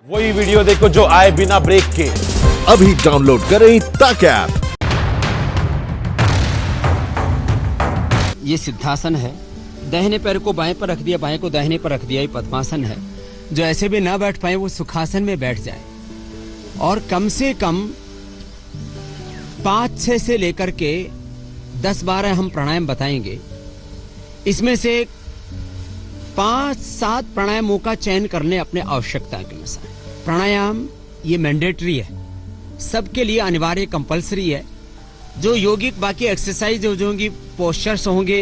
वही वीडियो देखो जो आए बिना ब्रेक के। अभी डाउनलोड करें तक ऐप। ये सिद्धासन है। दाहिने पैर को बाएं पर रख दिया, बाएं को दाहिने पर रख दिया, ये पद्मासन है। जो ऐसे भी ना बैठ पाए वो सुखासन में बैठ जाए और कम से कम 5-6 से लेकर के 10-12 हम प्राणायाम बताएंगे। इसमें से 5-7 प्राणायामों का चयन करने अपने आवश्यकता के अनुसार। प्राणायाम ये मैंडेटरी है, सबके लिए अनिवार्य, कंपलसरी है। जो यौगिक बाकी एक्सरसाइज जो होंगी, पोस्चर्स होंगे,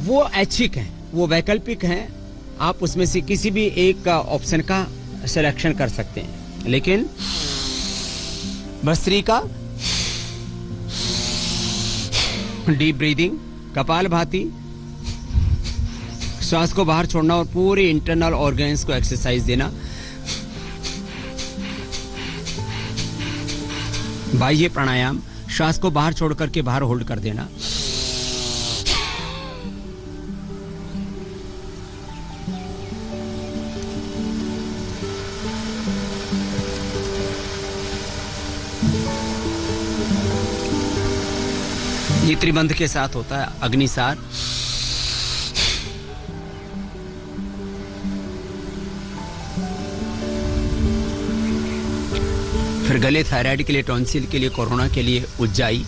वो ऐच्छिक हैं, वो वैकल्पिक हैं। आप उसमें से किसी भी एक ऑप्शन का सिलेक्शन कर सकते हैं, लेकिन भस्त्रिका, डीप ब्रीदिंग, कपालभाति, श्वास को बाहर छोड़ना और पूरे इंटरनल ऑर्गन्स को एक्सरसाइज देना। बाह्य प्राणायाम, श्वास को बाहर छोड़ करके बाहर होल्ड कर देना। ये त्रिबंध के साथ होता है। अग्निसार, फिर गले, थायराइड के लिए, टॉन्सिल के लिए, कोरोना के लिए उज्जाई।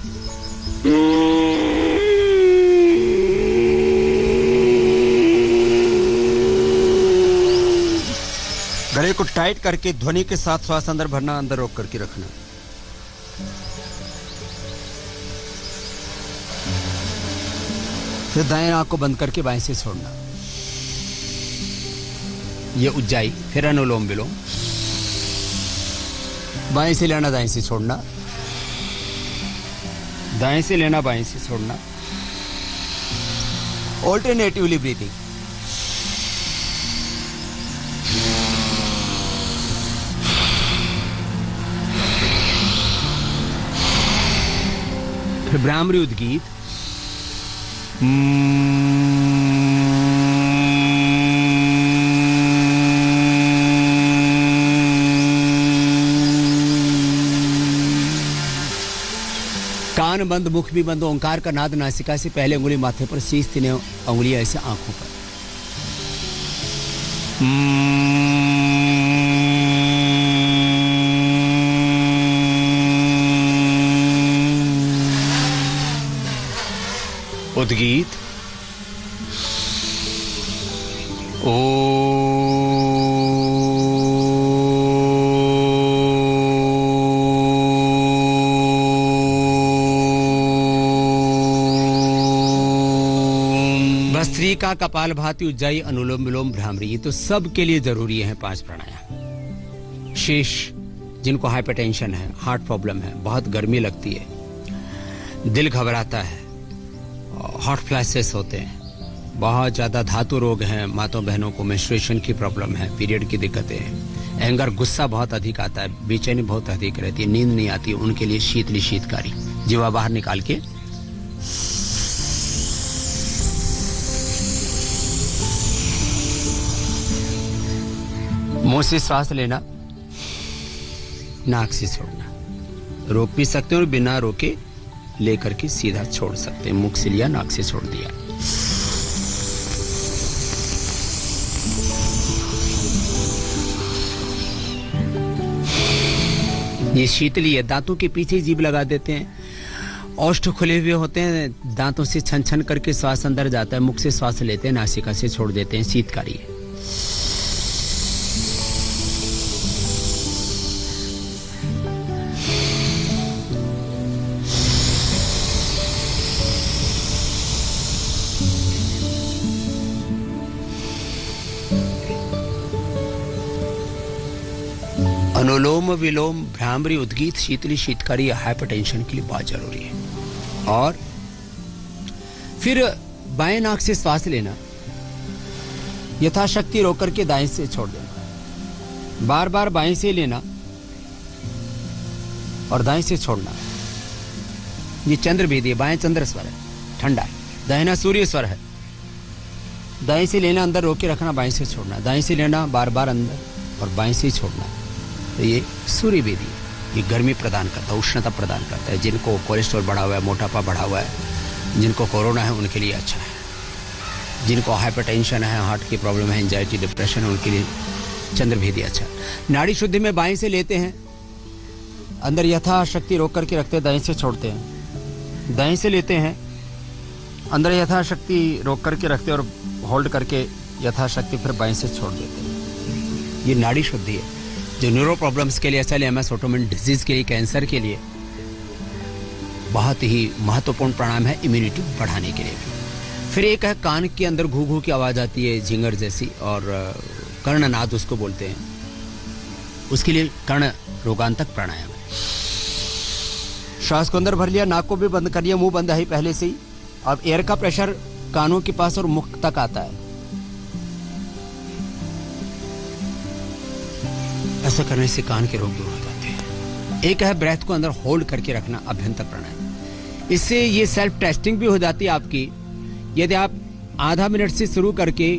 गले को टाइट करके ध्वनि के साथ श्वास अंदर भरना, अंदर रोक करके रखना। फिर दाएं आंख को बंद करके बाएं से छोड़ना, ये उज्जाई। फिर अनुलोम विलोम, बाएं से लेना, दाएं से छोड़ना, दाएं से लेना, बाएं से छोड़ना। Alternatively breathing. फिर भ्रामरी उद्गीत। कान बंद, मुख भी बंद। ओंकार का नाद नासिका से पहले उंगली माथे पर, शीश, तीन उंगलियां ऐसे आंखों पर। उद्गीत। भस्त्रिका, कपालभाति, उज्जाई, अनुलोम विलोम, भ्रामरी, ये तो सब के लिए जरूरी है 5 प्राणायाम। शेष जिनको हाइपरटेंशन है, हार्ट प्रॉब्लम है, बहुत गर्मी लगती है, दिल घबराता है, हॉट फ्लैशेस होते हैं, बहुत ज्यादा धातु रोग हैं, माताओं बहनों को मेंस्ट्रुएशन की प्रॉब्लम है, पीरियड की दिक्कतें हैं, एंगर, गुस्सा बहुत अधिक आता है, बेचैनी बहुत अधिक रहती है, नींद नहीं आती, उनके लिए शीतली शीतकारी। जीवा बाहर निकाल के मुंह से सांस लेना, नाक से छोड़ना। रोक भी सकते हैं और बिना रोके लेकर के सीधा छोड़ सकते हैं। मुख से लिया, नाक से छोड़ दिया। ये शीतली है। दांतों के पीछे जीभ लगा देते हैं, औष्ठ खुले हुए होते हैं, दांतों से छन छन करके श्वास अंदर जाता है, मुख से श्वास लेते हैं, नासिका से छोड़ देते हैं। शीतकारी है। अनुलोम विलोम, भ्रामरी, उद्गीत, शीतली शीतकारी हाइपरटेंशन के लिए बहुत जरूरी है। और फिर बाएं नाक से श्वास लेना, यथाशक्ति रोक करके दाएं से छोड़ देना। बार बार बाएं से लेना और दाएं से छोड़ना। ये चंद्र भेदी है, बाएं चंद्र स्वर है, ठंडा है। दाहिना सूर्य स्वर है। दाएं से लेना, अंदर रोक के रखना, बाएं से छोड़ना। दाएं से लेना, बार बार अंदर और बाएं से छोड़ना। तो ये सूर्य बेदी, ये गर्मी प्रदान करता है, उष्णता प्रदान करता है। जिनको कोलेस्ट्रॉल बढ़ा हुआ है, मोटापा बढ़ा हुआ है, जिनको कोरोना है, उनके लिए अच्छा है। जिनको हाइपरटेंशन है, हार्ट की प्रॉब्लम है, एंजाइटी, डिप्रेशन है, उनके लिए चंद्रभेदी अच्छा है। नाड़ी शुद्धि में बाएं से लेते हैं, अंदर यथाशक्ति रोक करके रखते हैं, दाएं से छोड़ते हैं। दाएं से लेते हैं, अंदर यथाशक्ति रोक करके रखते हैं और होल्ड करके यथाशक्ति फिर बाएं से छोड़ देते हैं। ये नाड़ी शुद्धि है, जो न्यूरो प्रॉब्लम्स के लिए, SLMS, ऑटोइम्यून डिजीज के लिए, कैंसर के लिए बहुत ही महत्वपूर्ण प्राणायाम है, इम्यूनिटी बढ़ाने के लिए भी। फिर एक है कान के अंदर घू घू की आवाज आती है, झिंगर जैसी, और कर्णनाद उसको बोलते हैं, उसके लिए कर्ण रोगांतक प्राणायाम है। श्वास को अंदर भर लिया, नाक को भी बंद कर लिया, मुंह बंद है पहले से ही। अब एयर का प्रेशर कानों के पास और मुख तक आता है। ऐसा करने से कान के रोग दूर हो जाते हैं। एक है ब्रेथ को अंदर होल्ड करके रखना, अभ्यंतर प्राणायाम। इससे ये सेल्फ टेस्टिंग भी हो जाती है आपकी। यदि आप आधा मिनट से शुरू करके,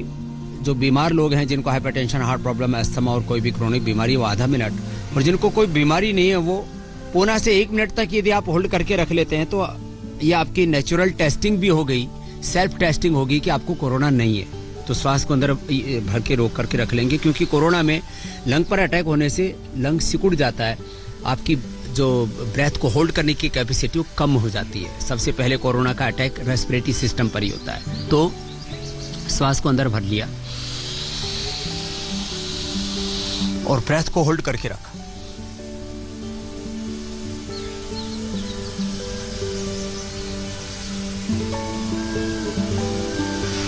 जो बीमार लोग हैं जिनको हाइपरटेंशन, हार्ट प्रॉब्लम, अस्थमा और कोई भी क्रोनिक बीमारी, वो आधा मिनट, और जिनको कोई बीमारी नहीं है वो पौना से 1 मिनट तक यदि आप होल्ड करके रख लेते हैं, तो ये आपकी नेचुरल टेस्टिंग भी हो गई, सेल्फ टेस्टिंग होगी कि आपको कोरोना नहीं है। तो श्वास को अंदर भर के रोक करके रख लेंगे, क्योंकि कोरोना में लंग पर अटैक होने से लंग सिकुड़ जाता है, आपकी जो ब्रेथ को होल्ड करने की कैपेसिटी वो कम हो जाती है। सबसे पहले कोरोना का अटैक रेस्पिरेटरी सिस्टम पर ही होता है। तो श्वास को अंदर भर लिया और ब्रेथ को होल्ड करके रखा।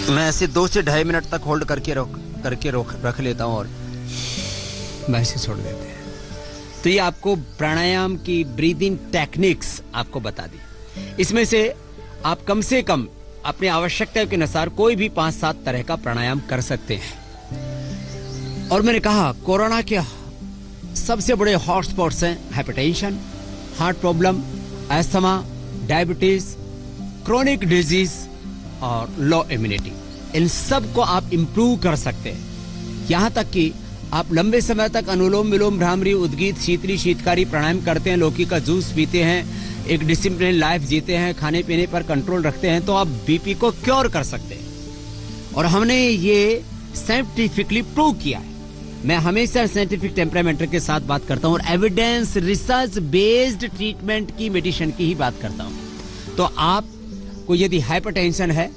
मैं ऐसे 2 से 2.5 मिनट तक होल्ड करके रख लेता हूं और मैं ऐसे छोड़ देते हैं। तो ये आपको प्राणायाम की ब्रीदिंग टेक्निक्स आपको बता दी। इसमें से आप कम से कम अपनी आवश्यकता के अनुसार कोई भी 5-7 तरह का प्राणायाम कर सकते हैं। और मैंने कहा कोरोना के सबसे बड़े हॉटस्पॉट्स हैं hypertension, heart problem, asthma, diabetes, chronic disease और लो इम्यूनिटी। इन सब को आप इंप्रूव कर सकते हैं। यहां तक कि आप लंबे समय तक अनुलोम विलोम, भ्रामरी, उद्गीत, शीतली, शीतकारी प्राणायाम करते हैं, लौकी का जूस पीते हैं, एक डिसिप्लिन लाइफ जीते हैं, खाने पीने पर कंट्रोल रखते हैं, तो आप बीपी को क्योर कर सकते हैं। और हमने ये साइंटिफिकली प्रूव किया है। मैं हमेशा साइंटिफिक टेम्परामेंट के साथ बात करता हूं और एविडेंस रिसर्च बेस्ड ट्रीटमेंट की, मेडिसिन की ही बात करता हूं। तो आपको यदि हाइपरटेंशन है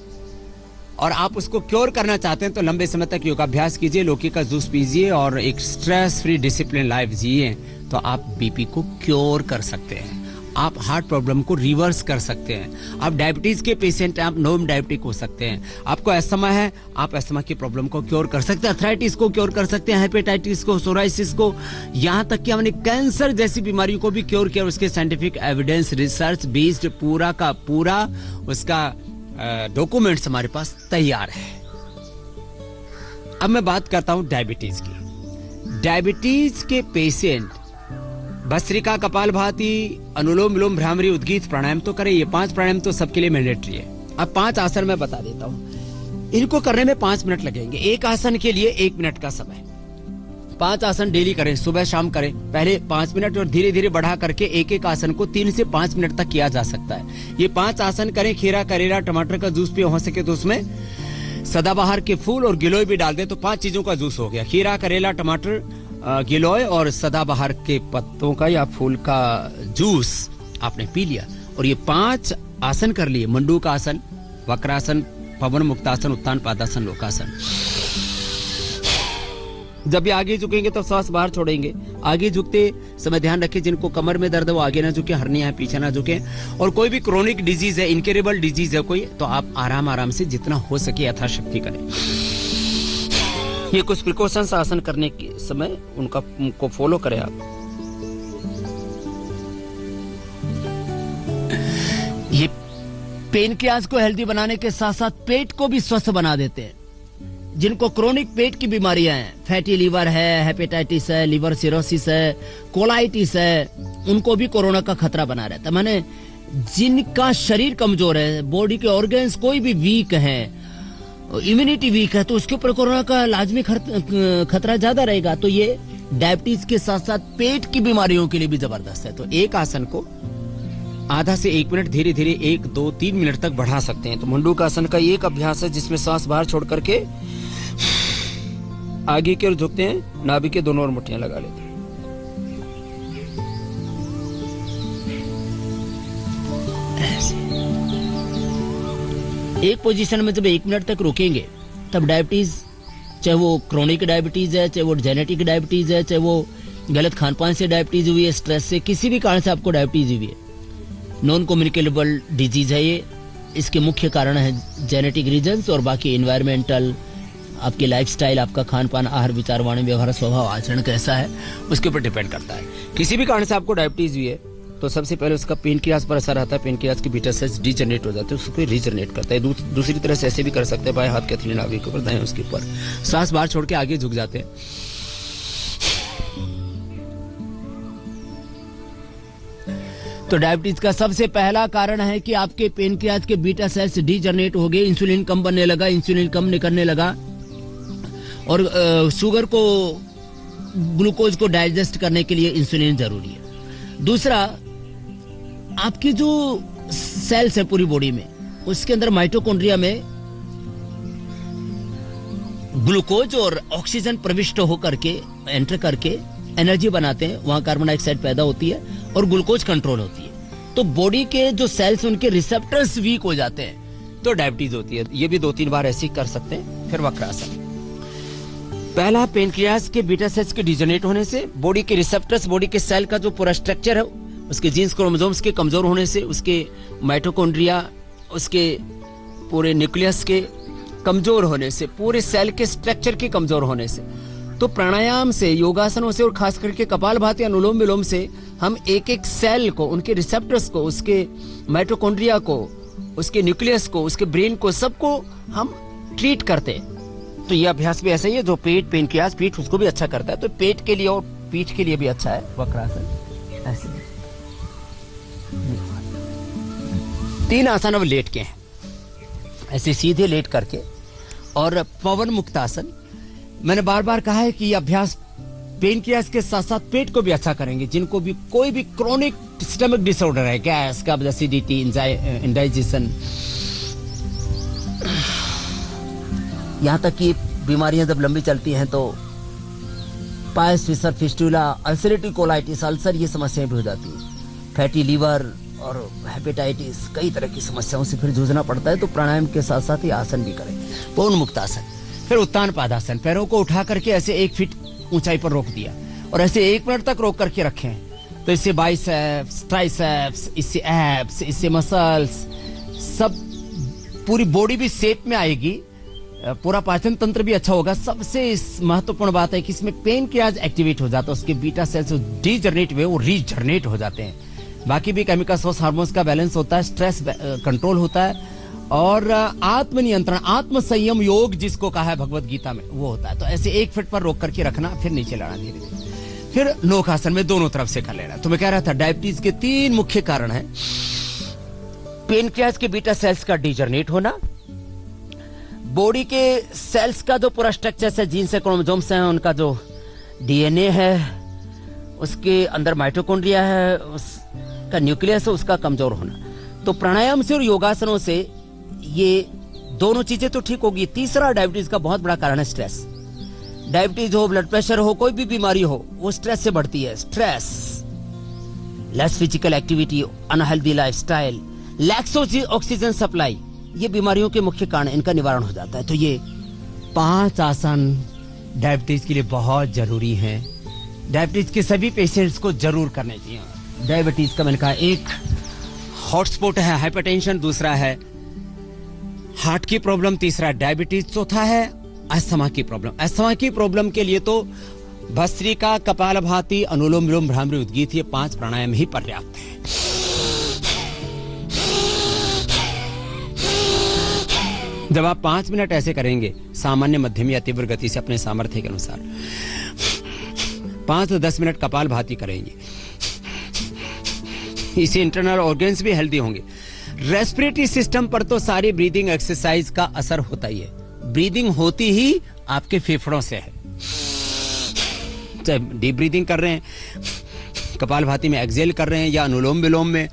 और आप उसको क्योर करना चाहते हैं तो लंबे समय तक योगाभ्यास कीजिए, लौकी का जूस पीजिए और एक स्ट्रेस फ्री डिसिप्लिन लाइफ जिए, तो आप बीपी को क्योर कर सकते हैं। आप हार्ट प्रॉब्लम को रिवर्स कर सकते हैं। आप डायबिटीज के पेशेंट हैं, आप नॉन डायबिटिक हो सकते हैं। आपको अस्थमा है, आप अस्थमा की प्रॉब्लम को क्योर कर सकते हैं, अर्थराइटिस को क्योर कर सकते हैं, हेपेटाइटिस को, सोराइसिस को, यहाँ तक कि हमने कैंसर जैसी बीमारियों को भी क्योर किया। उसके साइंटिफिक एविडेंस रिसर्च बेस्ड पूरा का पूरा उसका डॉक्यूमेंट्स हमारे पास तैयार है। अब मैं बात करता हूं डायबिटीज की। डायबिटीज के पेशेंट भस्त्रिका, कपालभाति, अनुलोम विलोम, भ्रामरी, उद्गीत प्राणायाम तो करें। ये 5 प्राणायाम तो सबके लिए मैंडेटरी है। अब 5 आसन मैं बता देता हूं। इनको करने में 5 मिनट लगेंगे। एक आसन के लिए 1 मिनट का समय। 5 आसन डेली करें, सुबह शाम करें। पहले 5 मिनट और धीरे धीरे बढ़ा करके एक एक आसन को 3 से 5 मिनट तक किया जा सकता है। ये 5 आसन करें। खीरा, करेला, टमाटर का जूस पिए, हो सके तो उसमें सदाबहार के फूल और गिलोय भी डाल दे, तो 5 चीजों का जूस हो गया। खीरा, करेला, टमाटर, गिलोय और सदाबहार के पत्तों का या फूल का जूस आपने पी लिया। और ये 5 आसन कर लिए। मंडूक आसन, वक्रासन, पवन मुक्तासन, उत्तान पादासन, लोकासन। जब भी आगे झुकेंगे तो श्वास बाहर छोड़ेंगे। आगे झुकते समय ध्यान रखें जिनको कमर में दर्द है वो आगे ना झुके, हर्निया है पीछे ना झुके। और कोई भी क्रोनिक डिजीज है, इनक्योरेबल डिजीज है कोई, तो आप आराम आराम से जितना हो सके यथाशक्ति करें। ये कुछ प्रिकॉशंस आसन करने के समय उनको फॉलो करें आप। ये पेनक्रियाज को हेल्दी बनाने के साथ साथ पेट को भी स्वस्थ बना देते हैं। जिनको क्रोनिक पेट की बीमारियां हैं, फैटी लीवर है, हेपेटाइटिस है, लिवर सिरोसिस है, कोलाइटिस है, उनको भी कोरोना का खतरा बना रहता है। माने जिनका शरीर कमजोर है, बॉडी के ऑर्गन्स कोई भी वीक है, इम्यूनिटी वीक है, तो उसके ऊपर कोरोना का लाजमी खतरा ज्यादा रहेगा। तो ये डायबिटीज के साथ साथ पेट की बीमारियों के लिए भी जबरदस्त है। तो एक आसन को आधा से 1 मिनट धीरे धीरे 1, 2, 3 मिनट तक बढ़ा सकते हैं। तो मंडूक आसन का एक अभ्यास है जिसमें सांस बाहर छोड़ करके आगे की ओर झुकते हैं, नाभि के दोनों ओर मुट्ठियां लगा लेते हैं। एक पोजीशन में जब 1 मिनट तक रुकेंगे तब डायबिटीज, चाहे वो क्रोनिक डायबिटीज है, चाहे वो जेनेटिक डायबिटीज है, चाहे वो गलत खान पान से डायबिटीज हुई है, स्ट्रेस से, किसी भी कारण से आपको डायबिटीज हुई है, नॉन कम्युनिकेबल डिजीज है ये। इसके मुख्य कारण है जेनेटिक रीजंस और बाकी एनवायरमेंटल, आपके लाइफस्टाइल, आपका खान पान, आहार, विचार, वाणी, व्यवहार, स्वभाव, आचरण कैसा है, उसके ऊपर डिपेंड करता है। किसी भी कारण से आपको डायबिटीज हुई है तो सबसे पहले उसका पेनक्रियाज पर असर आता है। पेनक्रियाज के बीटा सेल्स डीजनरेट हो जाते हैं, उसको रीजनरेट करता है। दूसरी तरह से ऐसे भी कर सकते हैं, बाएं हाथ के हथेली नाभि के ऊपर, दाएं उसके ऊपर, सांस बाहर छोड़ के आगे झुक जाते हैं। तो डायबिटीज का सबसे पहला कारण है कि आपके पेनक्रियाज के बीटा सेल्स डीजनरेट हो गए, इंसुलिन कम बनने लगा, इंसुलिन कम निकलने लगा और शुगर को, ग्लूकोज को डाइजेस्ट करने के लिए इंसुलिन जरूरी है। दूसरा, आपकी जो सेल्स है पूरी बॉडी में, उसके अंदर माइटोकॉन्ड्रिया में ग्लूकोज और ऑक्सीजन प्रविष्ट होकर के, एंटर करके एनर्जी बनाते हैं, वहां कार्बन डाइऑक्साइड पैदा होती है और ग्लूकोज कंट्रोल होती है। तो बॉडी के जो सेल्स, उनके रिसेप्टर्स वीक हो जाते हैं तो डायबिटीज होती है। ये भी 2-3 बार ऐसे ही कर सकते हैं। फिर वक्रासन। पहला, पेनक्रियाज के बीटा सेल्स के डिजनरेट होने से, बॉडी के रिसेप्टर्स, बॉडी के सेल का जो पूरा स्ट्रक्चर है, उसके जीन्स क्रोमोसोम्स के कमजोर होने से, उसके माइटोकॉन्ड्रिया, उसके पूरे न्यूक्लियस के कमजोर होने से, पूरे सेल के स्ट्रक्चर के कमजोर होने से। तो प्राणायाम से, योगासनों से और खास करके कपालभाति, अनुलोम विलोम से हम एक एक सेल को, उनके रिसेप्टर्स को, उसके माइटोकॉन्ड्रिया को, उसके न्यूक्लियस को, उसके ब्रेन को, सबको हम ट्रीट करते हैं। तो ये अभ्यास भी ऐसा ही है जो पेट, पेनक्रियाज, पीठ, उसको भी अच्छा करता है। तो पेट के लिए और पीठ के लिए भी अच्छा है वक्रासन। ऐसे 3 आसन अब लेट के हैं, ऐसे सीधे लेट करके। और पवन मुक्तासन, मैंने बार बार कहा है कि ये अभ्यास पेनक्रियाज के साथ साथ पेट को भी अच्छा करेंगे। जिनको भी कोई भी क्रोनिक स्टमक डिसऑर्डर है, गैस, कब्ज, एसिडिटी, इंडाइजेशन, यहाँ तक कि बीमारियां जब लंबी चलती हैं तो piles, fissure, fistula, ulcerative colitis, ulcer, ये समस्याएं भी हो जाती हैं। फैटी लीवर और हेपेटाइटिस, कई तरह की समस्याओं से फिर जूझना पड़ता है। तो प्राणायाम के साथ साथ ये आसन भी करें। पवन मुक्तासन। फिर उत्तान पादासन, पैरों को उठा करके ऐसे 1 फीट ऊंचाई पर रोक दिया और ऐसे 1 मिनट तक रोक करके रखें। तो इससे बाइसेप्स, ट्राइसेप्स, इससे एब्स, इससे मसल्स, सब पूरी बॉडी भी शेप में आएगी, पूरा पाचन तंत्र भी अच्छा होगा। सबसे महत्वपूर्ण बात है कि इसमें पेनक्रियाज एक्टिवेट हो जाता है, उसके बीटा सेल्स डीजनरेट हुए वो रीजनरेट हो जाते हैं। बाकी भी केमिकल्स और हार्मोन्स का बैलेंस होता है, स्ट्रेस कंट्रोल होता है और आत्मनियंत्रण, आत्म संयम योग जिसको कहा है भगवत गीता में, वो होता है। तो ऐसे 1 फीट पर रोक करके रखना, फिर नीचे लाना धीरे धीरे। फिर नौकासन में दोनों तरफ से कर लेना। तो मैं कह रहा था डायबिटीज के 3 मुख्य कारण हैं। पेनक्रियाज के बीटा सेल्स का डीजनरेट होना, बॉडी के सेल्स का जो पूरा स्ट्रक्चर है, जीन्स से, क्रोमोसोम्स हैं, उनका जो डीएनए है, उसके अंदर माइटोकॉन्ड्रिया है, उसका न्यूक्लियस है, उसका कमजोर होना। तो प्राणायाम से और योगासनों से ये दोनों चीजें तो ठीक होगी। तीसरा, डायबिटीज का बहुत बड़ा कारण है स्ट्रेस। डायबिटीज हो, ब्लड प्रेशर हो, कोई भी बीमारी हो, वो स्ट्रेस से बढ़ती है। Stress, less physical activity, unhealthy lifestyle, lakhs oxygen supply, ये बीमारियों के मुख्य कारण, इनका निवारण हो जाता है। तो ये 5 आसन डायबिटीज के लिए बहुत जरूरी हैं। डायबिटीज के सभी पेशेंट्स को जरूर करने चाहिए। डायबिटीज का मैंने कहा एक हॉटस्पॉट है हाइपरटेंशन, दूसरा है हार्ट की प्रॉब्लम, तीसरा डायबिटीज, चौथा है अस्थमा की प्रॉब्लम। अस्थमा की प्रॉब्लम के लिए तो भस्त्रिका, कपालभाति, अनुलोम विलोम, भ्रामरी, उद्गीत, ये 5 प्राणायाम ही पर्याप्त है। जब आप 5 मिनट ऐसे करेंगे सामान्य, मध्यम या तीव्र गति से अपने सामर्थ्य के अनुसार, 5 से 10 मिनट कपालभाति करेंगे, इससे इंटरनल ऑर्गन्स भी हेल्दी होंगे। रेस्पिरेटरी सिस्टम पर तो सारी ब्रीदिंग एक्सरसाइज का असर होता ही है। ब्रीदिंग होती ही आपके फेफड़ों से है। चाहे डीप ब्रीदिंग कर रहे हैं, कपालभाति में एक्सेल कर रहे हैं, या अनुलोम विलोम में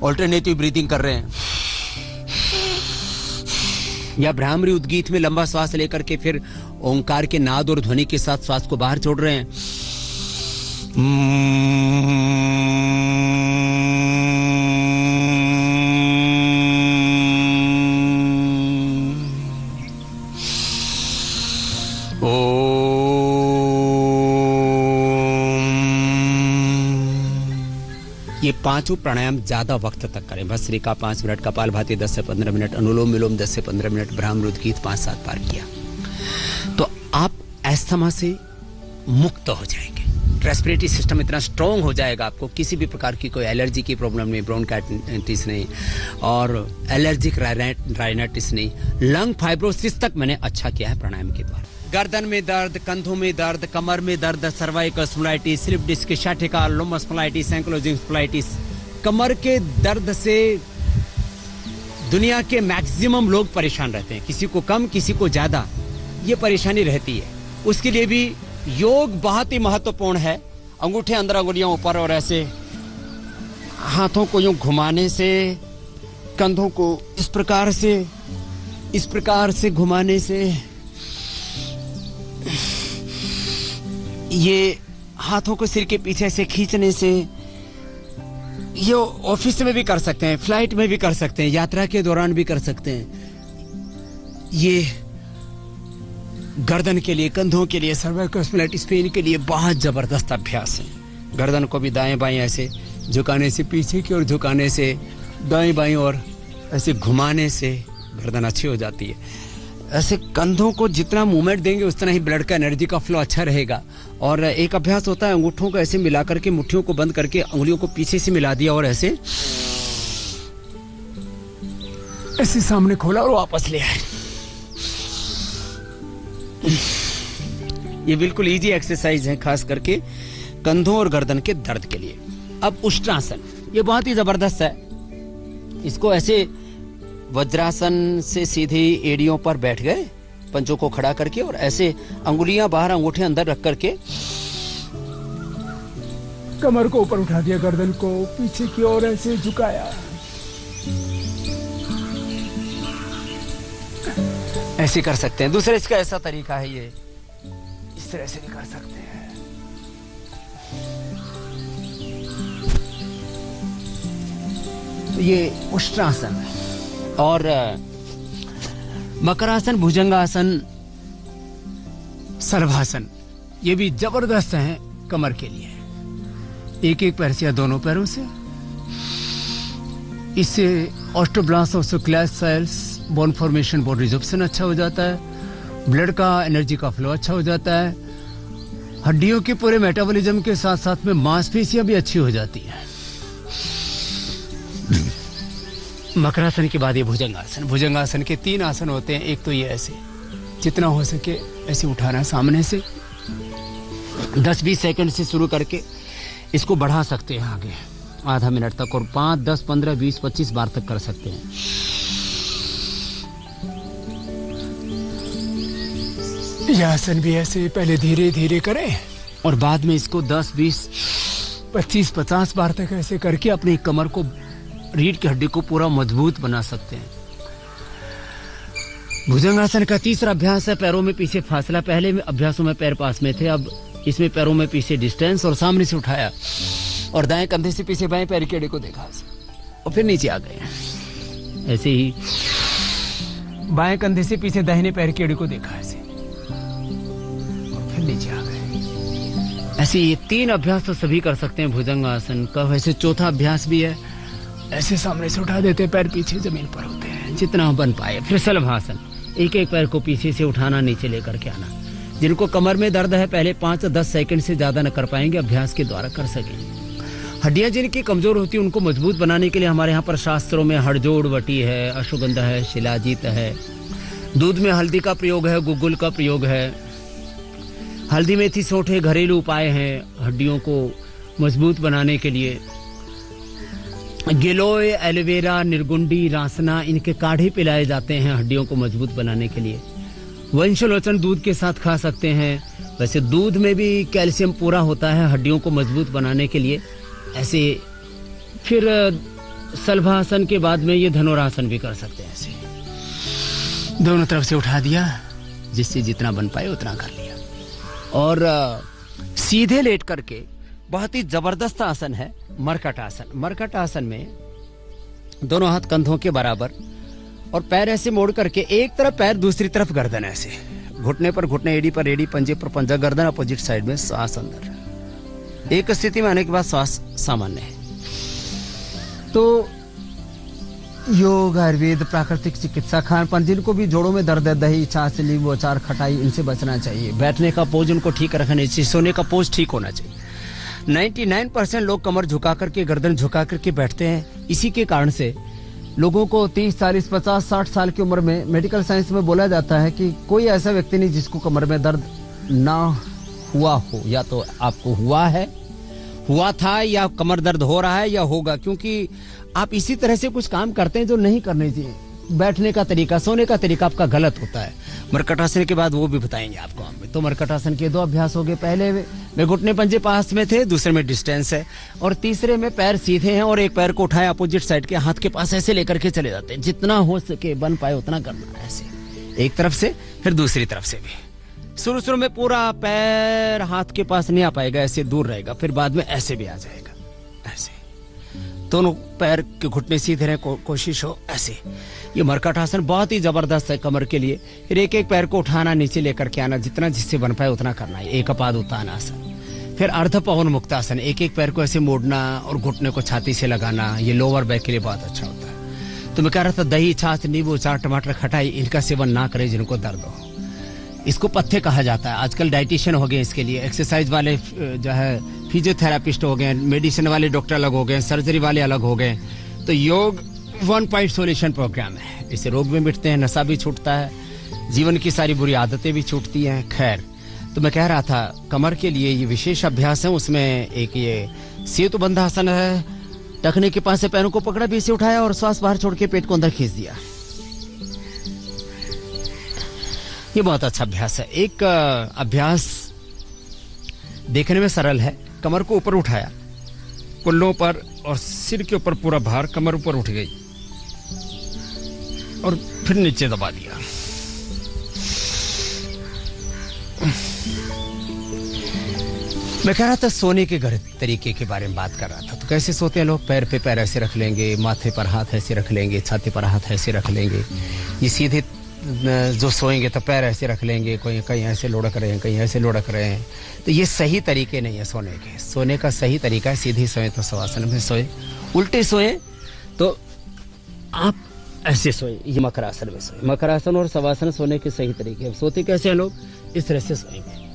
ऑल्टरनेटिव ब्रीदिंग कर रहे हैं, या भ्रामरी उद्गीत में लंबा श्वास लेकर के फिर ओंकार के नाद और ध्वनि के साथ श्वास को बाहर छोड़ रहे हैं। ये पांचों प्राणायाम ज्यादा वक्त तक करें। भस्त्रिका 5 मिनट, कपालभाति 10 से 15 मिनट, अनुलोम विलोम 10 से 15 मिनट, भ्रामरी उद्गीत 5-7 बार किया तो आप अस्थमा से मुक्त हो जाएंगे। रेस्पिरेटरी सिस्टम इतना स्ट्रॉन्ग हो जाएगा, आपको किसी भी प्रकार की कोई एलर्जी की प्रॉब्लम नहीं, ब्रोंकाइटिस नहीं और एलर्जिक राइनाइटिस नहीं, लंग फाइब्रोसिस तक मैंने अच्छा किया है प्राणायाम के द्वारा। गर्दन में दर्द, कंधों में दर्द, कमर में दर्द, cervical spondylitis, slip disc, sciatica, lumbar spondylitis, ankylosing spondylitis, कमर के दर्द से दुनिया के मैक्सिमम लोग परेशान रहते हैं, किसी को कम किसी को ज्यादा ये परेशानी रहती है। उसके लिए भी योग बहुत ही महत्वपूर्ण है। अंगूठे अंदर, अंगुलियां ऊपर, और ऐसे हाथों को यूं घुमाने से, कंधों को इस प्रकार से घुमाने से, ये हाथों को सिर के पीछे से खींचने से, ये ऑफिस में भी कर सकते हैं, फ्लाइट में भी कर सकते हैं, यात्रा के दौरान भी कर सकते हैं। ये गर्दन के लिए, कंधों के लिए, सर्वाइकल स्पॉन्डिलाइटिस पेन के लिए बहुत जबरदस्त अभ्यास है। गर्दन को भी दाएं बाएं ऐसे झुकाने से, पीछे की ओर झुकाने से, दाएं बाएं और ऐसे घुमाने से गर्दन अच्छी हो जाती है। ऐसे कंधों को जितना मूवमेंट देंगे उतना ही ब्लड का एनर्जी का फ्लो अच्छा रहेगा। और एक अभ्यास होता है, अंगूठों को ऐसे मिला करके, मुट्ठियों को बंद करके, उंगलियों को पीछे से मिला दिया और ऐसे सामने खोला और वापस ले आए। ये बिल्कुल इजी एक्सरसाइज है, खास करके कंधों और गर्दन के दर्द के लिए। अब उष्ट्रासन, ये बहुत ही जबरदस्त है। इसको ऐसे वज्रासन से सीधी एड़ियों पर बैठ गए, पंजों को खड़ा करके, और ऐसे अंगुलियां बाहर, अंगूठे अंदर रख करके कमर को ऊपर उठा दिया, गर्दन को पीछे की ओर ऐसे झुकाया। ऐसे कर सकते हैं। दूसरा इसका ऐसा तरीका है, ये इस तरह से भी कर सकते हैं। तो ये उष्ट्रासन है। और मकरासन, भुजंगासन, सर्वासन, ये भी जबरदस्त हैं कमर के लिए। एक एक पैर से या दोनों पैरों से, इससे osteoblast osteoclast cells, bone formation, bone resorption अच्छा हो जाता है, ब्लड का एनर्जी का फ्लो अच्छा हो जाता है, हड्डियों के पूरे मेटाबॉलिज्म के साथ साथ में मांसपेशियां भी अच्छी हो जाती है। मकरासन के बाद ये भुजंगासन। भुजंगासन के 3 आसन होते हैं। एक तो ये ऐसे, जितना हो सके ऐसे उठाना सामने से, 10-20 सेकंड से शुरू करके इसको बढ़ा सकते हैं आगे आधा मिनट तक, और 5, 10, 15, 20, 25 बार तक कर सकते हैं। यह आसन भी ऐसे पहले धीरे धीरे करें और बाद में इसको 10, 20, 25, 50 बार तक ऐसे करके अपनी कमर को, रीढ़ की हड्डी को पूरा मजबूत बना सकते हैं। भुजंगासन का तीसरा अभ्यास है पैरों में पीछे फासला। पहले में अभ्यासों में पैर पास में थे, अब इसमें पैरों में पीछे डिस्टेंस, और सामने से उठाया और दाएं कंधे से पीछे बाएं पैर की हड्डी को देखा और फिर नीचे आ गए। ऐसे ही बाएं कंधे से पीछे दाहिने पैर की हड्डी को देखा ऐसे और फिर नीचे आ गए। ऐसे ये 3 अभ्यास तो सभी कर सकते हैं भुजंगासन का। वैसे चौथा अभ्यास भी है, ऐसे सामने से उठा देते, पैर पीछे जमीन पर होते हैं जितना बन पाए। फिर शलभासन, एक एक पैर को पीछे से उठाना, नीचे लेकर के आना। जिनको कमर में दर्द है पहले 5 से 10 सेकंड से ज्यादा न कर पाएंगे, अभ्यास के द्वारा कर सकेंगे। हड्डियां जिनकी कमजोर होती है उनको मजबूत बनाने के लिए हमारे यहाँ पर शास्त्रों में हड़जोड़ वटी है, अश्वगंधा है, शिलाजीत है, दूध में हल्दी का प्रयोग है, गुग्गुल का प्रयोग है, हल्दी मेथी सौंठे घरेलू उपाय हैं हड्डियों को मजबूत बनाने के लिए। गिलोय, एलोवेरा, निर्गुंडी, रासना, इनके काढ़े पिलाए जाते हैं हड्डियों को मजबूत बनाने के लिए। वंशलोचन दूध के साथ खा सकते हैं। वैसे दूध में भी कैल्शियम पूरा होता है हड्डियों को मजबूत बनाने के लिए। ऐसे फिर सलभासन के बाद में ये धनुरासन भी कर सकते हैं। ऐसे दोनों तरफ से उठा दिया, जिससे जितना बन पाए उतना कर लिया। और सीधे लेट करके बहुत ही जबरदस्त आसन है मरकट आसन। मरकट आसन में दोनों हाथ कंधों के बराबर और पैर ऐसे मोड़ करके, एक तरफ पैर दूसरी तरफ गर्दन, ऐसे घुटने पर घुटने, एड़ी पर एड़ी, पंजे पर पंजा, गर्दन अपोजिट साइड में, सांस अंदर। एक स्थिति में आने के बाद सांस सामान्य है। तो योग, आयुर्वेद, प्राकृतिक चिकित्सा, खान पान, जिनको भी जोड़ों में दर्द है, दही, छाछ, नींबू अचार, खटाई, इनसे बचना चाहिए। बैठने का पोज उनको ठीक रखना चाहिए, सोने का पोज ठीक होना चाहिए। 99% लोग कमर झुका करके, गर्दन झुका करके बैठते हैं। इसी के कारण से लोगों को 30, 40, 50, 60 साल की उम्र में मेडिकल साइंस में बोला जाता है कि कोई ऐसा व्यक्ति नहीं जिसको कमर में दर्द ना हुआ हो। या तो आपको हुआ था, या कमर दर्द हो रहा है, या होगा, क्योंकि आप इसी तरह से कुछ काम करते हैं जो नहीं करने चाहिए। बैठने का तरीका, सोने का तरीका आपका गलत होता है। मरकटासन के बाद वो भी बताएंगे आपको हम। तो मरकटासन के 2 अभ्यास हो गए। पहले में घुटने पंजे पास में थे, दूसरे में डिस्टेंस है, और तीसरे में पैर सीधे हैं और एक पैर को उठाए अपोजिट साइड के हाथ के पास ऐसे लेकर के चले जाते हैं। जितना हो सके बन पाए उतना करना है। ऐसे एक तरफ से फिर दूसरी तरफ से भी। शुरू में पूरा पैर हाथ के पास नहीं आ पाएगा, ऐसे दूर रहेगा, फिर बाद में ऐसे भी आ जाएगा। ऐसे दोनों पैर के घुटने सीधे रहे, कोशिश हो ऐसे। ये मरकट आसन बहुत ही जबरदस्त है कमर के लिए। फिर एक एक पैर को उठाना, नीचे लेकर के आना, जितना जिससे बन पाए उतना करना है। एक पाद उत्थान आसन। फिर अर्ध पवन मुक्तासन, एक एक पैर को ऐसे मोड़ना और घुटने को छाती से लगाना। ये लोअर बैक के लिए बहुत अच्छा होता है। तो मैं कह रहा था दही, छाछ, नींबू अचार, टमाटर, खटाई, इनका सेवन ना करें जिनको दर्द हो। इसको पथ्य कहा जाता है। आजकल डाइटिशियन हो गए इसके लिए, एक्सरसाइज वाले जो है फिजियोथेरापिस्ट हो गए, मेडिसिन वाले डॉक्टर अलग हो गए, सर्जरी वाले अलग हो गए। तो योग 1 पॉइंट सॉल्यूशन प्रोग्राम है। इससे रोग भी मिटते हैं, नशा भी छूटता है, जीवन की सारी बुरी आदतें भी छूटती हैं। खैर, तो मैं कह रहा था कमर के लिए ये विशेष अभ्यास है। उसमें एक ये सेतुबंध आसन है। टखने के पास से पैरों को पकड़ा, बीच से उठाया और श्वास बाहर छोड़ के पेट को अंदर खींच दिया। ये बहुत अच्छा अभ्यास है। एक अभ्यास देखने में सरल है। कमर को ऊपर उठाया, कुल्लों पर और सिर के ऊपर पूरा भार, कमर ऊपर उठ गई और फिर नीचे दबा दिया। मैं कह रहा था सोने के घर तरीके के बारे में बात कर रहा था। तो कैसे सोते हैं लोग? पैर पे पैर ऐसे रख लेंगे, माथे पर हाथ ऐसे रख लेंगे, छाती पर हाथ ऐसे रख लेंगे। ये सीधे जो सोएंगे तो पैर ऐसे रख लेंगे, कोई कहीं ऐसे लुढ़क रहे हैं, कहीं ऐसे लुढ़क रहे हैं। तो ये सही तरीके नहीं है सोने के। सोने का सही तरीका है सीधे सोए तो शवासन में सोए, उल्टे सोए तो आप ऐसे सोए, ये मकरासन में सोए। मकरासन और शवासन सोने के सही तरीके। अब सोते कैसे हैं लोग? इस तरह से सोएंगे।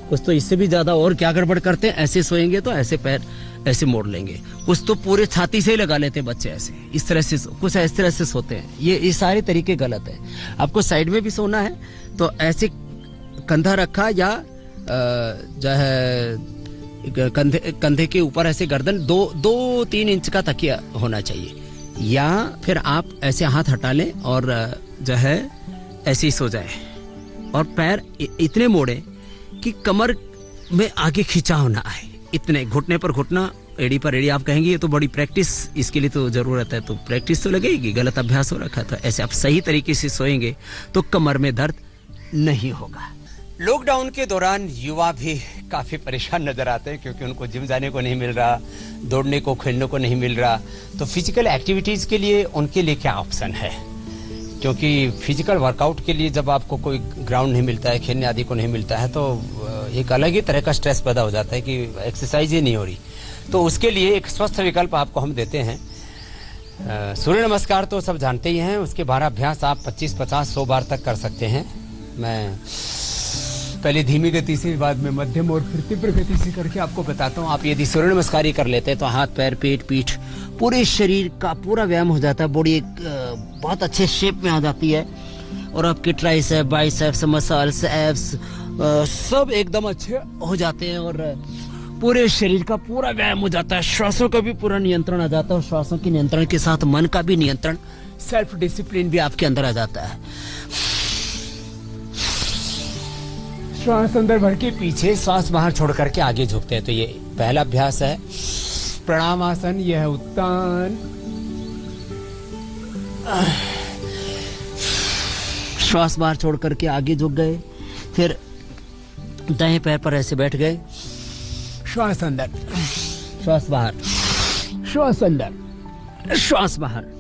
कुछ तो इससे भी ज्यादा और क्या गड़बड़ करते हैं, ऐसे सोएंगे तो ऐसे पैर ऐसे मोड़ लेंगे। कुछ तो पूरे छाती से ही लगा लेते हैं बच्चे ऐसे, इस तरह से, कुछ इस तरह से सोते हैं। ये सारे तरीके गलत है। आपको साइड में भी सोना है तो ऐसे कंधा रखा, या जो है कंधे के ऊपर ऐसे गर्दन 2-3 इंच का तकिया होना चाहिए, या फिर आप ऐसे हाथ हटा लें और जो है ऐसे ही सो जाए और पैर इतने मोड़े कि कमर में आगे खिंचाव ना आए। इतने, घुटने पर घुटना, एड़ी पर एड़ी। आप कहेंगे ये तो बड़ी प्रैक्टिस इसके लिए तो जरूरत है। तो प्रैक्टिस तो लगेगी, गलत अभ्यास हो रखा था। ऐसे आप सही तरीके से सोएंगे तो कमर में दर्द नहीं होगा। लॉकडाउन के दौरान युवा भी काफी परेशान नजर आते हैं, क्योंकि उनको जिम जाने को नहीं मिल रहा, दौड़ने को, खेलने को नहीं मिल रहा। तो फिजिकल एक्टिविटीज के लिए उनके लिए क्या ऑप्शन है? क्योंकि फिजिकल वर्कआउट के लिए जब आपको कोई ग्राउंड नहीं मिलता है, खेलने आदि को नहीं मिलता है, तो एक अलग ही तरह का स्ट्रेस पैदा हो जाता है कि एक्सरसाइज ही नहीं हो रही। तो उसके लिए एक स्वस्थ विकल्प आपको हम देते हैं। सूर्य नमस्कार तो सब जानते ही हैं, उसके 12 अभ्यास आप 25, 50, 100 बार तक कर सकते हैं। मैं पहले धीमी गति से, बाद में मध्यम और फिर तीव्र गति से करके आपको बताता हूँ। आप यदि सूर्य नमस्कार ही कर लेते हैं तो हाथ, पैर, पेट, पीठ, पूरे शरीर का पूरा व्यायाम हो जाता है। बॉडी एक बहुत अच्छे शेप में आ जाती है और आपके ट्राइसेप, बाइसेप्स, मसल्स, एब्स सब एकदम अच्छे हो जाते हैं और पूरे शरीर का पूरा व्यायाम हो जाता है। श्वासों का भी पूरा नियंत्रण आ जाता है और श्वासों के नियंत्रण के साथ मन का भी नियंत्रण, सेल्फ डिसिप्लिन भी आपके अंदर आ जाता है। श्वास अंदर भर के पीछे, श्वास बाहर छोड़ करके आगे झुकते हैं। तो ये पहला अभ्यास है प्रणाम आसन। यह है उत्तान। श्वास बाहर छोड़ करके आगे झुक गए, फिर दाएं पैर पर ऐसे बैठ गए। श्वास अंदर, श्वास बाहर, श्वास अंदर, श्वास बाहर।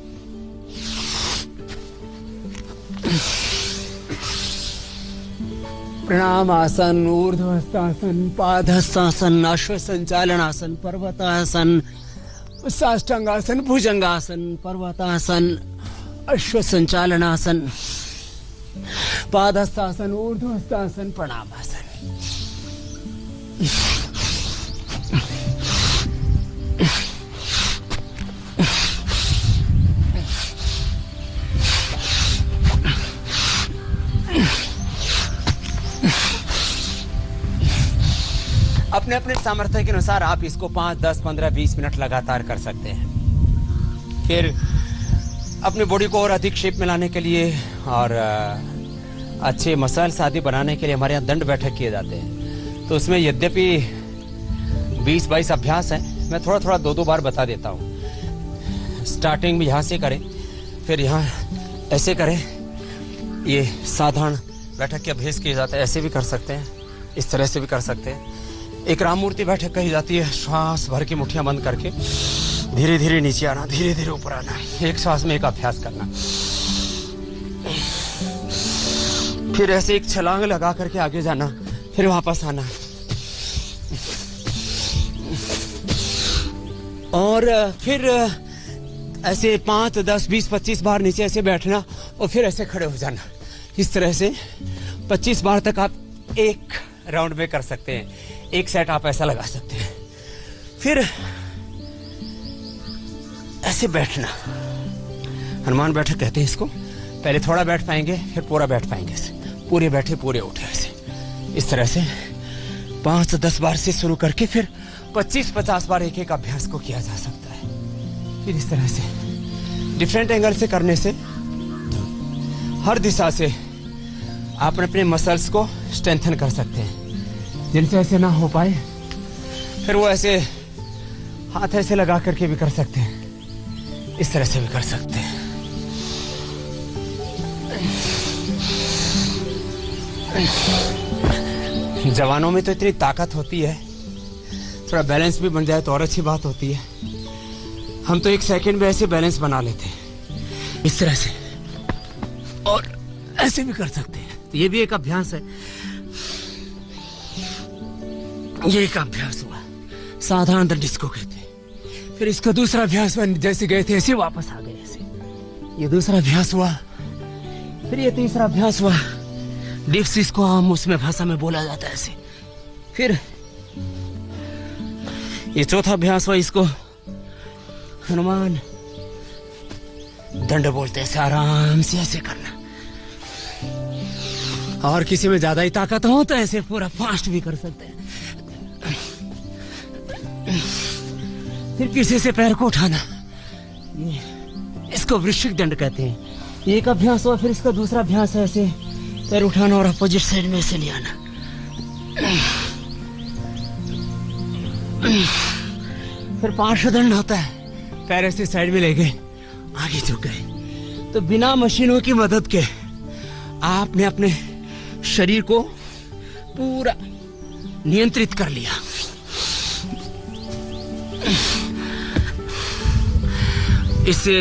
प्रणाम आसन, ऊर्ध्वस्थासन, पादहस्तासन, अश्व संचालनासन, पर्वतासन, साष्टांगासन, भुजंगासन, पर्वतासन, अश्व संचालनासन, पादहस्तासन, ऊर्ध्वस्थासन, प्रणामासन। अपने अपने सामर्थ्य के अनुसार आप इसको 5, 10, 15, 20 मिनट लगातार कर सकते हैं। फिर अपनी बॉडी को और अधिक शेप में लाने के लिए और अच्छे मसल्स आदि बनाने के लिए हमारे यहाँ दंड बैठक किए जाते हैं। तो उसमें यद्यपि 20-22 अभ्यास हैं, मैं थोड़ा थोड़ा 2-2 बार बता देता हूँ। स्टार्टिंग में यहाँ से करें, फिर यहाँ ऐसे करें। ये साधारण बैठक के अभ्यास किए जाते हैं। ऐसे भी कर सकते हैं, इस तरह से भी कर सकते हैं। एक राम मूर्ति बैठक कही जाती है। श्वास भर के मुट्ठियां बंद करके धीरे धीरे नीचे आना, धीरे धीरे ऊपर आना, एक श्वास में एक अभ्यास करना। फिर ऐसे एक छलांग लगा करके आगे जाना, फिर वापस आना, और फिर ऐसे 5, 10, 20, 25 बार नीचे ऐसे बैठना और फिर ऐसे खड़े हो जाना। इस तरह से 25 बार तक आप एक राउंड में कर सकते हैं। एक सेट आप ऐसा लगा सकते हैं। फिर ऐसे बैठना, हनुमान बैठक कहते हैं इसको। पहले थोड़ा बैठ पाएंगे, फिर पूरा बैठ पाएंगे। ऐसे पूरे बैठे पूरे उठे, ऐसे इस तरह से 5-10 बार से शुरू करके फिर 25-50 बार एक एक अभ्यास को किया जा सकता है। फिर इस तरह से डिफरेंट एंगल से करने से हर दिशा से आप अपने मसल्स को स्ट्रेंथन कर सकते हैं। जिनसे ऐसे ना हो paए, फिर वो ऐसे हाथ ऐसे लगा करके भी कर सकते हैं, इस तरह से भी कर सकते हैं। जवानों में तो इतनी ताकत होती है, थोड़ा बैलेंस भी बन जाए तो और अच्छी बात होती है। हम तो 1 सेकंड में ऐसे बैलेंस बना लेते हैं, इस तरह से, और ऐसे भी कर सकते हैं। तो ये भी एक अभ्यास है। ये एक अभ्यास हुआ, साधारण दंड इसको कहते हैं। फिर इसका दूसरा अभ्यास हुआ, जैसे गए थे ऐसे वापस आ गए ऐसे। ये दूसरा अभ्यास हुआ। फिर ये तीसरा अभ्यास हुआ, डिप्स इसको हम उसमें भाषा में बोला जाता है ऐसे। फिर ये चौथा अभ्यास हुआ, इसको हनुमान दंड बोलते हैं। ऐसे आराम से ऐसे करना, और किसी में ज्यादा ही ताकत हो तो ऐसे पूरा फास्ट भी कर सकते हैं। फिर पीछे से पैर को उठाना, इसको वृश्चिक दंड कहते हैं। एक अभ्यास हुआ। फिर इसका दूसरा अभ्यास है ऐसे पैर उठाना और अपोजिट साइड में ऐसे ले आना। फिर पार्श्वदंड होता है, पैर ऐसे साइड में ले गए, आगे झुक गए। तो बिना मशीनों की मदद के आपने अपने शरीर को पूरा नियंत्रित कर लिया। इससे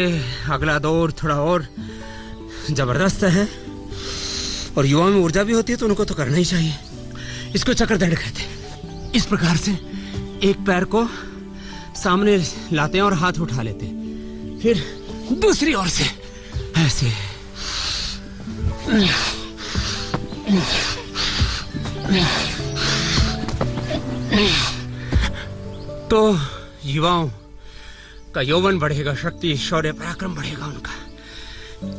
अगला दौर थोड़ा और जबरदस्त है, और युवा में ऊर्जा भी होती है, तो उनको तो करना ही चाहिए। इसको चक्र दंड कहते हैं। इस प्रकार से एक पैर को सामने लाते हैं और हाथ उठा लेते हैं, फिर दूसरी ओर से ऐसे। तो युवाओं का यौवन बढ़ेगा, शक्ति, शौर्य, पराक्रम बढ़ेगा उनका।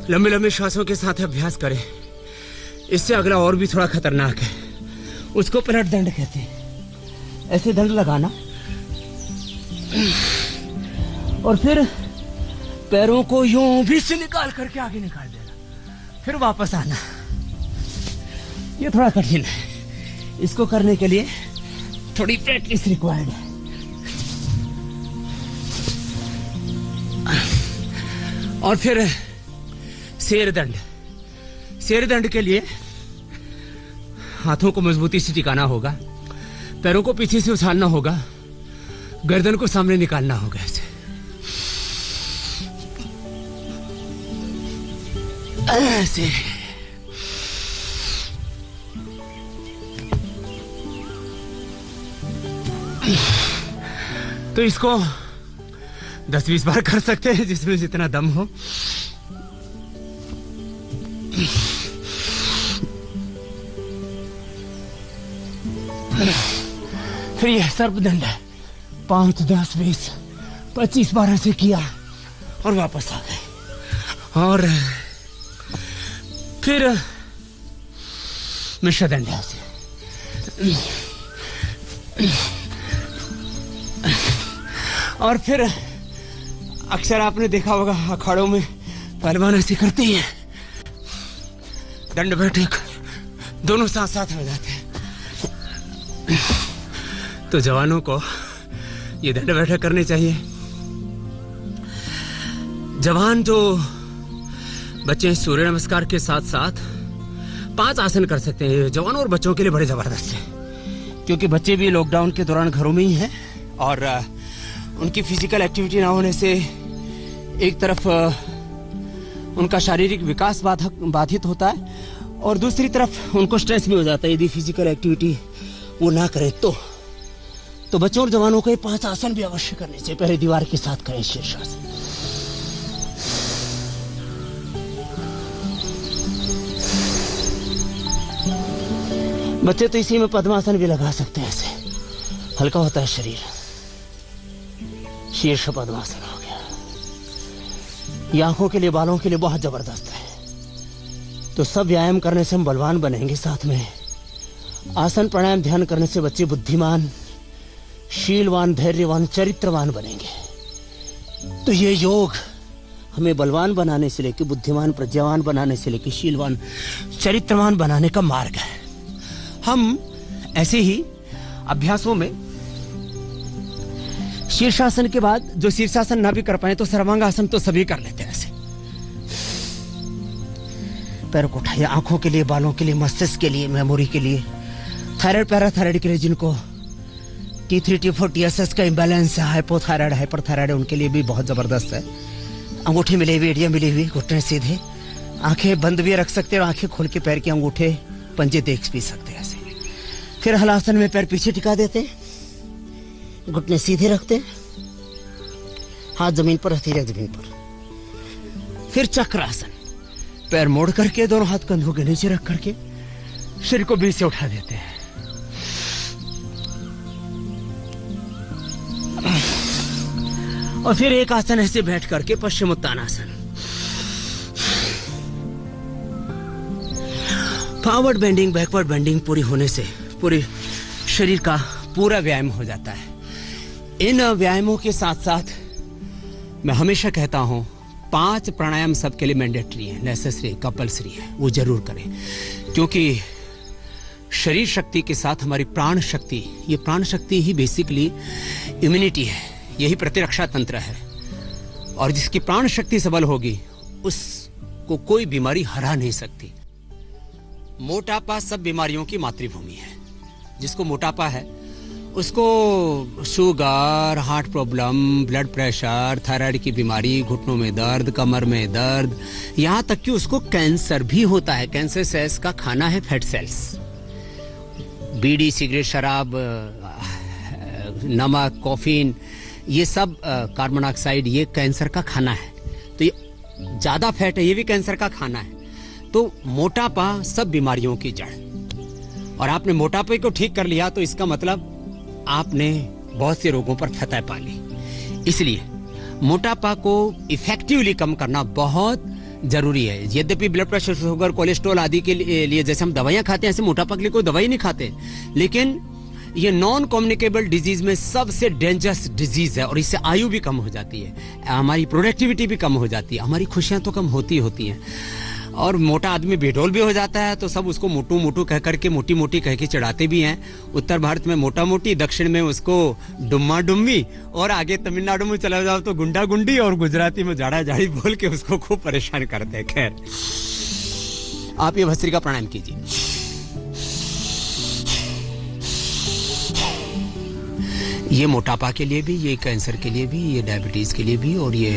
लंबे लंबे श्वासों के साथ अभ्यास करें। इससे अगला और भी थोड़ा खतरनाक है, उसको पलट दंड कहते हैं। ऐसे दंड लगाना और फिर पैरों को यूं भी से निकाल करके आगे निकाल देना, फिर वापस आना। ये थोड़ा कठिन है, इसको करने के लिए थोड़ी प्रैक्टिस रिक्वायर्ड है। और फिर शेरदंड। शेरदंड के लिए हाथों को मजबूती से टिकाना होगा, पैरों को पीछे से उछालना होगा, गर्दन को सामने निकालना होगा ऐसे। ऐसे तो इसको 10-20 बार कर सकते हैं, जिसमें जितना दम हो। फिर यह सर्पदंड है, 5, 10, 20, 25 बार ऐसे किया और वापस आ गए। और फिर मिश्रदंड है ऐसे। और फिर अक्सर आपने देखा होगा अखाड़ों में पहलवान ऐसे करते ही हैं, दंड बैठक दोनों साथ साथ हो जाते हैं। तो जवानों को ये दंड बैठक करनी चाहिए। जवान जो बच्चे सूर्य नमस्कार के साथ साथ 5 आसन कर सकते हैं। जवानों और बच्चों के लिए बड़े जबरदस्त है, क्योंकि बच्चे भी लॉकडाउन के दौरान घरों में ही हैं और उनकी फिजिकल एक्टिविटी ना होने से एक तरफ उनका शारीरिक विकास बाधित होता है और दूसरी तरफ उनको स्ट्रेस भी हो जाता है यदि फिजिकल एक्टिविटी वो ना करें तो बच्चों और जवानों को ये 5 आसन भी अवश्य करने चाहिए। पहले दीवार के साथ करें शीर्षासन। बच्चे तो इसी में पद्मासन भी लगा सकते हैं, ऐसे हल्का होता है शरीर। शीर्ष पद्मासन हो गया। ये आंखों के लिए, बालों के लिए बहुत जबरदस्त है। तो सब व्यायाम करने से हम बलवान बनेंगे, साथ में आसन प्राणायाम ध्यान करने से बच्चे बुद्धिमान, शीलवान, धैर्यवान, चरित्रवान बनेंगे। तो ये योग हमें बलवान बनाने से लेकर बुद्धिमान, प्रज्ञावान बनाने से लेकर शीलवान, चरित्रवान बनाने का मार्ग है। हम ऐसे ही अभ्यासों में शीर्षासन के बाद जो शीर्षासन ना भी कर पाए तो सर्वांगासन तो सभी कर लेते हैं। ऐसे पैरों को उठाइए, आंखों के लिए, बालों के लिए, मस्तिष्क के लिए, मेमोरी के लिए, थायराइड पैराथायराइड के लिए, जिनको T3 T4 TSS का इम्बैलेंस है, हाइपोथायराइड हाइपरथायराइड, उनके लिए भी बहुत जबरदस्त है। अंगूठे मिले हुए, एड़ियां मिली हुई, घुटने सीधे, आंखें बंद भी रख सकते हैं और आंखें खोल के पैर के अंगूठे पंजे देख भी सकते हैं ऐसे। फिर हलासन में पैर पीछे टिका देते, घुटने सीधे रखते, हाथ जमीन पर, हथेलियां जमीन पर। फिर चक्रासन, पैर मोड़ करके दोनों हाथ कंधों के नीचे रख करके शरीर को बीच से उठा देते हैं। और फिर एक आसन ऐसे बैठ करके Paschimottanasana. Forward bending, backward bending पूरी होने से पूरे शरीर का पूरा व्यायाम हो जाता है। इन व्यायामों के साथ साथ मैं हमेशा कहता हूं 5 प्राणायाम सबके लिए मैंडेटरी है, नेसेसरी, कंपल्सरी है, वो जरूर करें। क्योंकि शरीर शक्ति के साथ हमारी प्राण शक्ति, ये प्राण शक्ति ही बेसिकली इम्यूनिटी है, यही प्रतिरक्षा तंत्र है। और जिसकी प्राण शक्ति सबल होगी उसको कोई बीमारी हरा नहीं सकती। मोटापा सब बीमारियों की मातृभूमि है। जिसको मोटापा है उसको sugar, heart problem, blood pressure, thyroid की बीमारी, घुटनों में दर्द, कमर में दर्द, यहाँ तक कि उसको कैंसर भी होता है। कैंसर सेल्स का खाना है फैट सेल्स। बीड़ी, सिगरेट, शराब, नमक, कॉफीन, ये सब कार्बन डाइऑक्साइड, ये कैंसर का खाना है। तो ये ज्यादा फैट है, ये भी कैंसर का खाना है। तो मोटापा सब बीमारियों की जड़। और आपने मोटापे को ठीक कर लिया तो इसका मतलब आपने बहुत से रोगों पर फतह पा ली। इसलिए मोटापा को इफेक्टिवली कम करना बहुत जरूरी है। यद्यपि ब्लड प्रेशर, शुगर, कोलेस्ट्रॉल आदि के लिए जैसे हम दवाइयां खाते हैं, ऐसे मोटापा के लिए कोई दवाई नहीं खाते। लेकिन ये नॉन कम्युनिकेबल डिजीज में सबसे डेंजरस डिजीज है और इससे आयु भी कम हो जाती है, हमारी प्रोडक्टिविटी भी कम हो जाती है, हमारी खुशियां तो कम होती हैं। और मोटा आदमी बेढोल भी हो जाता है, तो सब उसको मोटू मोटू कह करके मोटी मोटी कह के चिढ़ाते भी हैं। उत्तर भारत में मोटा मोटी, दक्षिण में उसको डुम्मा डुम्मी, और आगे तमिलनाडु में चला जाओ तो गुंडा गुंडी, और गुजराती में जाड़ा जाड़ी बोल के उसको खूब परेशान करते हैं। खैर, आप ये भस्त्रिका प्राणायाम कीजिए। ये मोटापा के लिए भी, ये कैंसर के लिए भी, ये डायबिटीज के लिए भी, और ये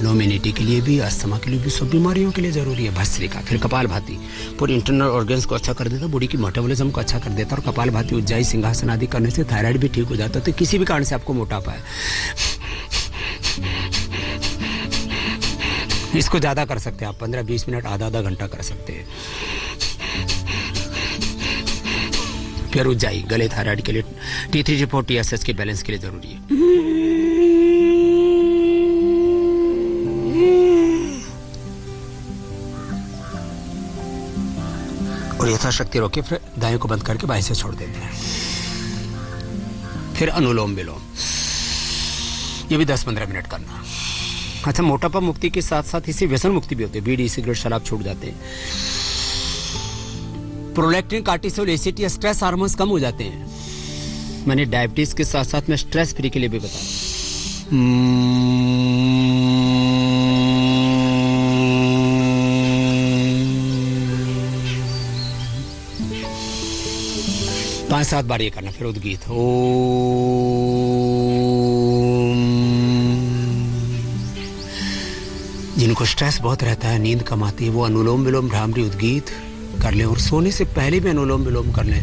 नोमिनिटी के लिए भी, अस्थमा के लिए भी, सब बीमारियों के लिए जरूरी है भस्त्रिका। फिर कपालभाति पूरे इंटरनल ऑर्गन्स को अच्छा कर देता है, बॉडी की मेटाबॉलिज्म को अच्छा कर देता है। और कपालभाति, उज्जाई, सिंहासन आदि करने से थायराइड भी ठीक हो जाता है। तो किसी भी कारण से आपको मोटापा है, इसको ज्यादा कर सकते हैं आप, 15-20 मिनट, आधा घंटा कर सकते हैं। फिर उज्जाई, गले थायराइड के लिए, T3T4 TSH के बैलेंस के लिए जरूरी है। और यथाशक्ति रोके, फिर दाएं को बंद करके बाएं से छोड़ देते हैं। फिर अनुलोम विलोम, ये भी 10-15 मिनट करना। अच्छा, मोटापा मुक्ति के साथ साथ इससे व्यसन मुक्ति भी होती है, बीड़ी सिगरेट शराब छूट जाते हैं। Prolactin, cortisol, ACT, stress hormones कम हो zaate हैं। मैंने डायबिटीज के साथ साथ में स्ट्रेस फ्री के लिए भी बताया। 5-7 बार ये करना। फिर उद्गीत, जिनको स्ट्रेस बहुत रहता है, नींद कम आती है, वो अनुलोम विलोम, भ्रामरी, उद्गीत कर लें। और सोने से पहले भी अनुलोम विलोम कर लें,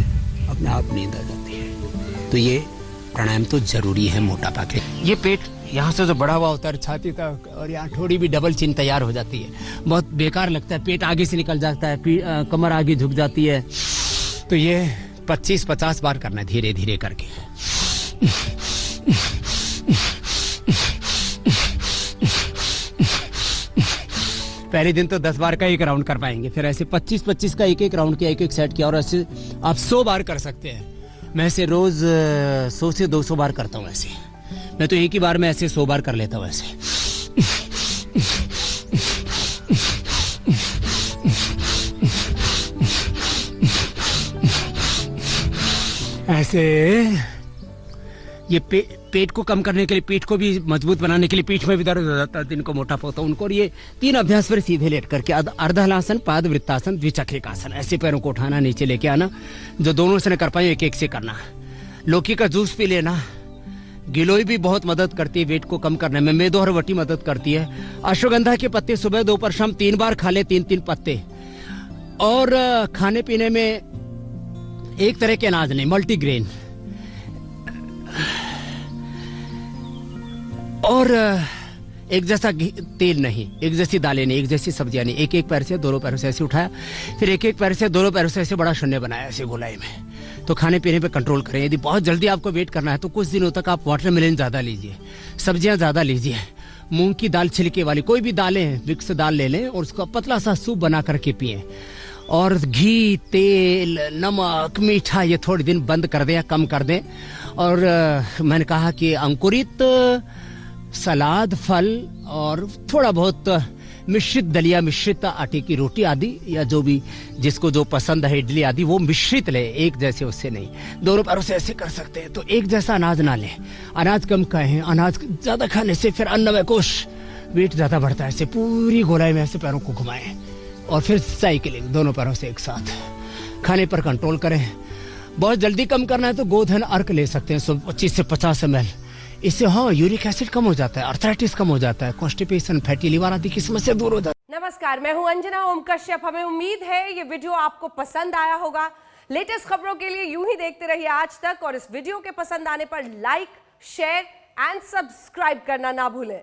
अपने आप नींद आ जाती है। तो ये प्राणायाम तो जरूरी है मोटापा के। ये पेट यहाँ से जो बड़ा हुआ होता है छाती तक, और यहाँ थोड़ी भी डबल चिन तैयार हो जाती है, बहुत बेकार लगता है। पेट आगे से निकल जाता है, कमर आगे झुक जाती है। तो ये 25-50 बार करना है, धीरे धीरे करके। पहले दिन तो 10 बार का एक राउंड कर पाएंगे, फिर ऐसे 25-25 का एक राउंड किया, एक सेट किया, और ऐसे आप 100 बार कर सकते हैं। मैं ऐसे रोज 100 से 200 बार करता हूँ। ऐसे मैं तो एक ही बार में ऐसे 100 बार कर लेता हूँ। ऐसे ये पेट को कम करने के लिए, पेट को भी मजबूत बनाने के लिए, पीठ में भी दर्द हो जाता है, जिनको मोटापा होता है उनको। और ये 3 अभ्यास पर सीधे लेट करके, अर्धहलासन, पाद वृत्तासन, द्विचक्रिकासन, ऐसे पैरों को उठाना, नीचे लेके आना। जो दोनों से न कर पाए, एक से करना। लौकी का जूस पी लेना। गिलोय भी बहुत मदद करती है वेट को कम करने में। मेदो हरवटी मदद करती है। अश्वगंधा के पत्ते सुबह दोपहर शाम 3 बार खा ले, 3-3 पत्ते। और खाने पीने में एक तरह के अनाज नहीं, मल्टीग्रेन। और एक जैसा तेल नहीं, एक जैसी दालें नहीं, एक जैसी सब्जियां नहीं। एक पैर से, दोनों पैरों से ऐसे उठाया, फिर एक पैर से, दोनों पैरों से ऐसे बड़ा शून्य बनाया, ऐसे गोलाई में। तो खाने पीने पे कंट्रोल करें। यदि बहुत जल्दी आपको वेट करना है तो कुछ दिनों तक आप वाटरमेलन ज्यादा लीजिए, सब्जियां ज्यादा लीजिए। मूंग की दाल छिलके वाली कोई भी दालें, मिक्स दाल ले लें और उसका पतला सा सूप बना करके पिए। और घी, तेल, नमक, मीठा ये थोड़े दिन बंद कर दें या कम कर दें। और मैंने कहा कि अंकुरित सलाद, फल और थोड़ा बहुत मिश्रित दलिया, मिश्रित आटे की रोटी आदि, या जो भी जिसको जो पसंद है, इडली आदि, वो मिश्रित ले, एक जैसे उससे नहीं। दोनों पैरों से ऐसे कर सकते हैं। तो एक जैसा अनाज ना लें, अनाज कम खाएं। अनाज ज्यादा खाने से फिर अन्नमय कोश, वेट ज्यादा बढ़ता है। ऐसे पूरी गोलाई में ऐसे पैरों को घुमाएं और फिर साइकिलिंग, दोनों पैरों से एक साथ। खाने पर कंट्रोल करें। बहुत जल्दी कम करना है तो गोधन अर्क ले सकते हैं, 25 से 50 ml। इससे यूरिक एसिड कम हो जाता है, अर्थराइटिस कम हो जाता है, कॉन्स्टिपेशन, फैटी लिवर आदि की समस्या दूर हो जाती है। नमस्कार, मैं हूं अंजना ओम कश्यप। हमें उम्मीद है ये वीडियो आपको पसंद आया होगा। लेटेस्ट खबरों के लिए यूं ही देखते रहिए आज तक, और इस वीडियो के पसंद आने पर लाइक, शेयर एंड सब्सक्राइब करना ना भूलें।